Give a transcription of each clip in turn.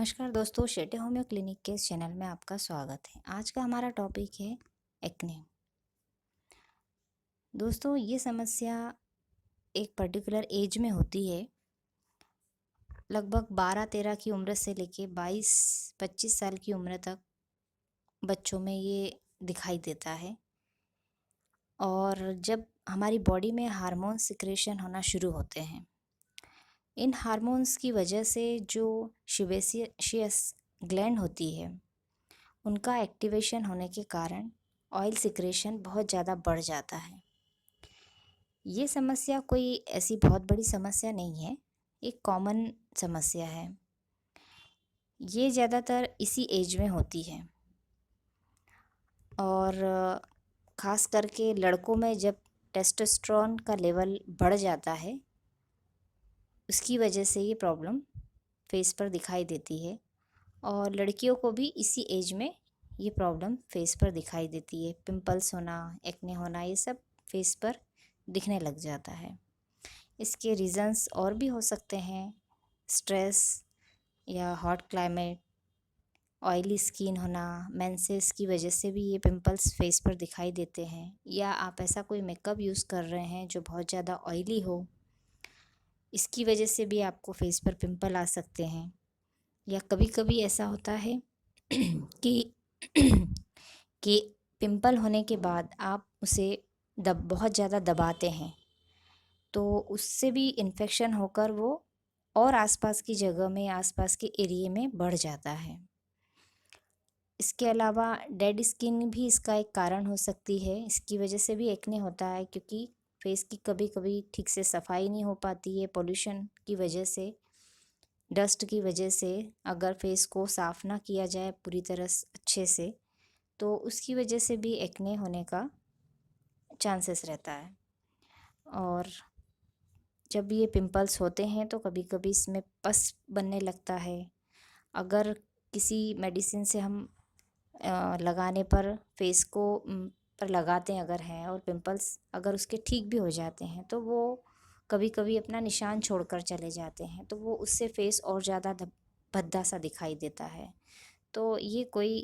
नमस्कार दोस्तों, Shete homeo clinic के इस चैनल में आपका स्वागत है। आज का हमारा टॉपिक है एक्ने। दोस्तों, ये समस्या एक पर्टिकुलर एज में होती है। लगभग 12-13 की उम्र से लेके 22-25 साल की उम्र तक बच्चों में ये दिखाई देता है। और जब हमारी बॉडी में हार्मोन सिक्रेशन होना शुरू होते हैं, इन हार्मोन्स की वजह से जो शिवेशियस ग्लैंड होती है, उनका एक्टिवेशन होने के कारण ऑयल सिक्रेशन बहुत ज़्यादा बढ़ जाता है। ये समस्या कोई ऐसी बहुत बड़ी समस्या नहीं है, एक कॉमन समस्या है। ये ज़्यादातर इसी एज में होती है और ख़ास करके लड़कों में जब टेस्टोस्टेरोन का लेवल बढ़ जाता है, उसकी वजह से ये प्रॉब्लम फेस पर दिखाई देती है। और लड़कियों को भी इसी एज में ये प्रॉब्लम फेस पर दिखाई देती है। पिंपल्स होना, एक्ने होना, ये सब फेस पर दिखने लग जाता है। इसके रीज़न्स और भी हो सकते हैं, स्ट्रेस या हॉट क्लाइमेट, ऑयली स्किन होना, मेंसेस की वजह से भी ये पिंपल्स फेस पर दिखाई देते हैं। या आप ऐसा कोई मेकअप यूज़ कर रहे हैं जो बहुत ज़्यादा ऑयली हो, इसकी वजह से भी आपको फेस पर पिंपल आ सकते हैं। या कभी-कभी ऐसा होता है कि कि पिंपल होने के बाद आप उसे बहुत ज़्यादा दबाते हैं, तो उससे भी इन्फेक्शन होकर वो और आसपास की जगह में, आसपास के एरिया में बढ़ जाता है। इसके अलावा डेड स्किन भी इसका एक कारण हो सकती है। इसकी वजह से भी एक्ने होता है, क्योंकि फेस की कभी कभी ठीक से सफाई नहीं हो पाती है। पोल्यूशन की वजह से, डस्ट की वजह से अगर फेस को साफ़ ना किया जाए पूरी तरह अच्छे से, तो उसकी वजह से भी एक्ने होने का चांसेस रहता है। और जब ये पिंपल्स होते हैं तो कभी कभी इसमें पस बनने लगता है। अगर किसी मेडिसिन से हम लगाने पर फेस को पर लगाते हैं अगर हैं, और पिंपल्स अगर उसके ठीक भी हो जाते हैं, तो वो कभी कभी अपना निशान छोड़कर चले जाते हैं, तो वो उससे फेस और ज़्यादा भद्दा सा दिखाई देता है। तो ये कोई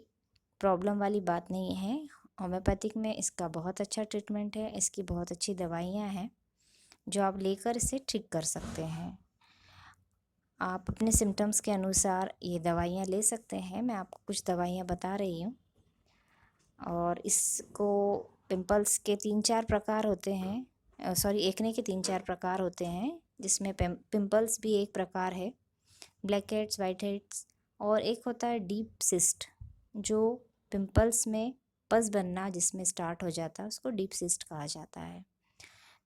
प्रॉब्लम वाली बात नहीं है। होम्योपैथिक में इसका बहुत अच्छा ट्रीटमेंट है, इसकी बहुत अच्छी दवाइयाँ हैं जो आप लेकर इसे ठीक कर सकते हैं। आप अपने सिम्टम्स के अनुसार ये दवाइयाँ ले सकते हैं। मैं आपको कुछ दवाइयाँ बता रही हूँ। और इसको पिंपल्स के 3-4 प्रकार होते हैं, सॉरी, एक्ने के 3-4 प्रकार होते हैं, जिसमें पिंपल्स भी एक प्रकार है, ब्लैक हेड्स, वाइट हेड्स, और एक होता है डीप सिस्ट, जो पिंपल्स में पस बनना जिसमें स्टार्ट हो जाता है, उसको डीप सिस्ट कहा जाता है।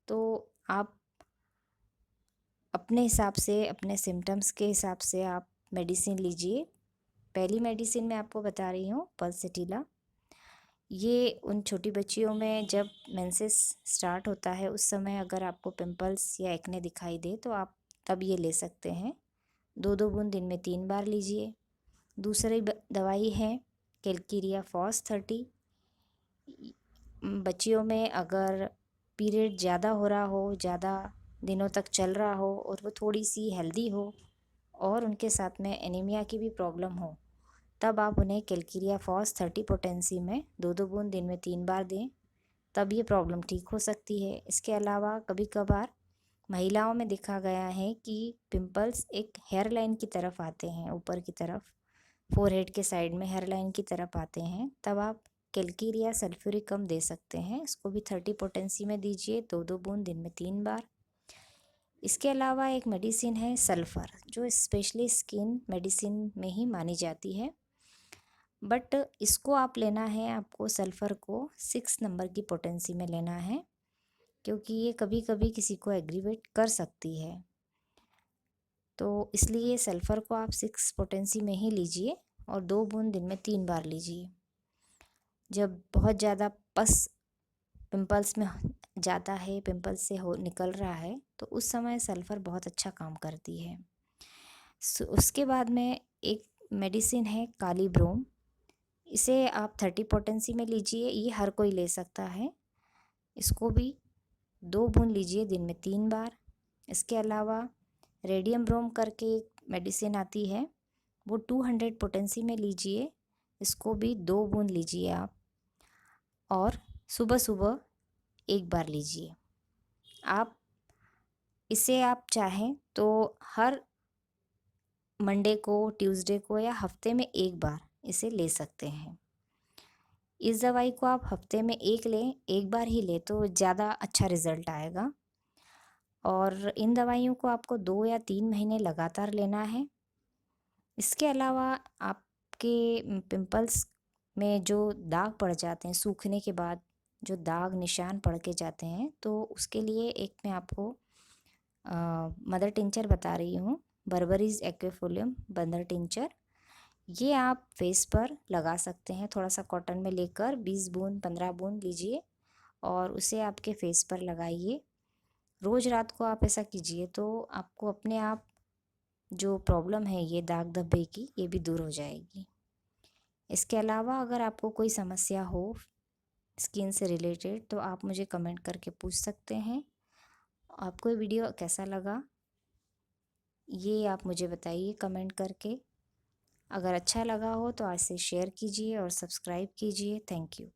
तो आप अपने हिसाब से, अपने सिम्टम्स के हिसाब से आप मेडिसिन लीजिए। पहली मेडिसिन मैं आपको बता रही हूँ, पल्सेटिला। ये उन छोटी बच्चियों में जब मेंसेस स्टार्ट होता है, उस समय अगर आपको पिंपल्स या एक्ने दिखाई दे, तो आप तब ये ले सकते हैं। 2-2 बूंद दिन में 3 बार लीजिए। दूसरी दवाई है कैलकिरिया फॉस 30। बच्चियों में अगर पीरियड ज़्यादा हो रहा हो, ज़्यादा दिनों तक चल रहा हो, और वो थोड़ी सी हेल्दी हो, और उनके साथ में एनीमिया की भी प्रॉब्लम हो, तब आप उन्हें कैलकिरिया फॉस 30 पोटेंसी में 2-2 बूंद दिन में 3 बार दें, तब ये प्रॉब्लम ठीक हो सकती है। इसके अलावा कभी कभार महिलाओं में देखा गया है कि पिंपल्स एक हेयर लाइन की तरफ आते हैं, ऊपर की तरफ, फोरहेड के साइड में हेयर लाइन की तरफ आते हैं, तब आप कैलकिरिया सल्फ्यूरिकम दे सकते हैं। इसको भी 30 पोटेंसी में दीजिए, 2-2 बूंद दिन में 3 बार। इसके अलावा एक मेडिसिन है सल्फ़र, जो स्पेशली स्किन मेडिसिन में ही मानी जाती है, बट इसको आप लेना है, आपको सल्फ़र को 6 नंबर की पोटेंसी में लेना है, क्योंकि ये कभी कभी किसी को एग्रीवेट कर सकती है। तो इसलिए सल्फ़र को आप 6 पोटेंसी में ही लीजिए, और 2 बूंद दिन में 3 बार लीजिए। जब बहुत ज़्यादा पस पिंपल्स में जाता है, पिंपल्स से हो निकल रहा है, तो उस समय सल्फ़र बहुत अच्छा काम करती है। उसके बाद में एक मेडिसिन है कालीब्रोम। इसे आप 30 पोटेंसी में लीजिए, ये हर कोई ले सकता है। इसको भी 2 बूंद लीजिए दिन में 3 बार। इसके अलावा रेडियम ब्रोम करके एक मेडिसिन आती है, वो 200 पोटेंसी में लीजिए, इसको भी 2 बूंद लीजिए आप, और सुबह सुबह एक बार लीजिए। आप इसे आप चाहें तो हर मंडे को, ट्यूसडे को या हफ्ते में एक बार इसे ले सकते हैं। इस दवाई को आप हफ्ते में एक बार ही लें तो ज़्यादा अच्छा रिज़ल्ट आएगा। और इन दवाइयों को आपको 2 या 3 महीने लगातार लेना है। इसके अलावा आपके पिंपल्स में जो दाग पड़ जाते हैं, सूखने के बाद जो दाग निशान पड़ के जाते हैं, तो उसके लिए एक मैं आपको मदर टिंचर बता रही हूँ, बर्बरीज एक्विफोलियम मदर टिंचर। ये आप फेस पर लगा सकते हैं, थोड़ा सा कॉटन में लेकर 20 बूंद 15 बूंद लीजिए और उसे आपके फेस पर लगाइए। रोज़ रात को आप ऐसा कीजिए तो आपको अपने आप जो प्रॉब्लम है ये दाग धब्बे की, ये भी दूर हो जाएगी। इसके अलावा अगर आपको कोई समस्या हो स्किन से रिलेटेड तो आप मुझे कमेंट करके पूछ सकते हैं। आपको ये वीडियो कैसा लगा ये आप मुझे बताइए कमेंट करके। अगर अच्छा लगा हो तो आज से शेयर कीजिए और सब्सक्राइब कीजिए। Thank you.